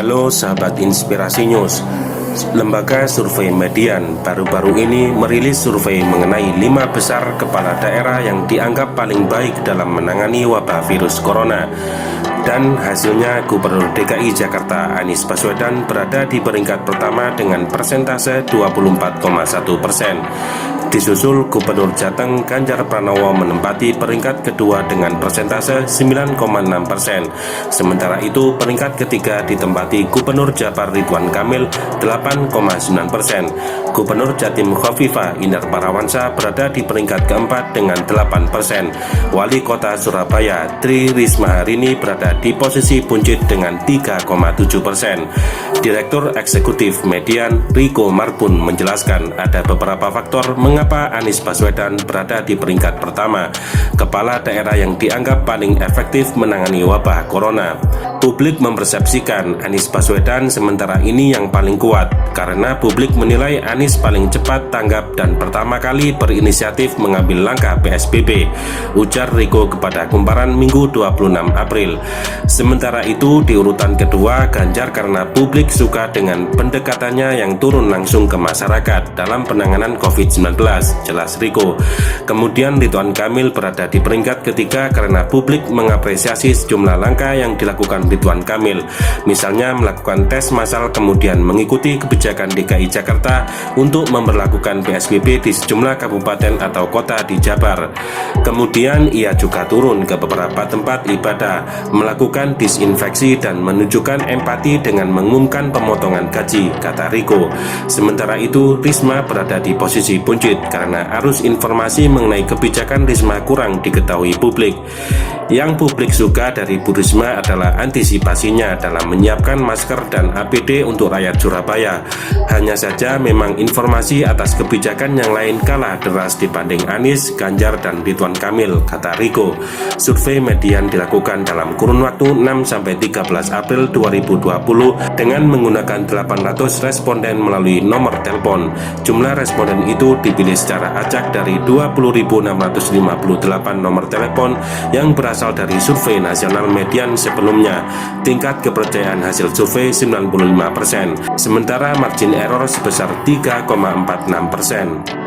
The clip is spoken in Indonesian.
Halo sahabat Inspirasi News. Lembaga Survei Median baru-baru ini merilis survei mengenai 5 besar kepala daerah yang dianggap paling baik dalam menangani wabah virus corona. Dan hasilnya Gubernur DKI Jakarta Anies Baswedan berada di peringkat pertama dengan persentase 24,1%. Disusul Gubernur Jateng Ganjar Pranowo menempati peringkat kedua dengan persentase 9,6%. Sementara itu peringkat ketiga ditempati Gubernur Jabar Ridwan Kamil 8,9%. Gubernur Jatim Khofifah Indar Parawansa berada di peringkat keempat dengan 8%. Wali Kota Surabaya Tri Risma hari ini berada di posisi buncit dengan 3,7%. Direktur Eksekutif Median Riko Marbun menjelaskan ada beberapa faktor mengapa Anies Baswedan berada di peringkat pertama, kepala daerah yang dianggap paling efektif menangani wabah corona. Publik mempersepsikan Anies Baswedan sementara ini yang paling kuat, karena publik menilai Anies paling cepat tanggap dan pertama kali berinisiatif mengambil langkah PSBB, ujar Riko kepada Kumparan Minggu 26 April. Sementara itu di urutan kedua Ganjar karena publik suka dengan pendekatannya yang turun langsung ke masyarakat dalam penanganan COVID-19, jelas Riko. Kemudian Ridwan Kamil berada di peringkat ketiga karena publik mengapresiasi sejumlah langkah yang dilakukan Ridwan Kamil, misalnya melakukan tes massal kemudian mengikuti kebijakan DKI Jakarta untuk memberlakukan PSBB di sejumlah kabupaten atau kota di Jabar. Kemudian ia juga turun ke beberapa tempat ibadah, melakukan disinfeksi dan menunjukkan empati dengan mengumumkan pemotongan gaji, kata Riko. Sementara itu Risma berada di posisi buncit karena arus informasi mengenai kebijakan Risma kurang diketahui publik. Yang publik suka dari Bu Risma adalah antisipasinya dalam menyiapkan masker dan APD untuk rakyat Surabaya. Hanya saja memang informasi atas kebijakan yang lain kalah deras dibanding Anies, Ganjar, dan Ridwan Kamil, kata Riko. Survei Median dilakukan dalam kurun waktu 6-13 April 2020 dengan menggunakan 800 responden melalui nomor telepon. Jumlah responden itu dipilih secara acak dari 20.658 nomor telepon yang berasal dari survei nasional Median sebelumnya. Tingkat kepercayaan hasil survei 95%, sementara margin error sebesar 3,46%.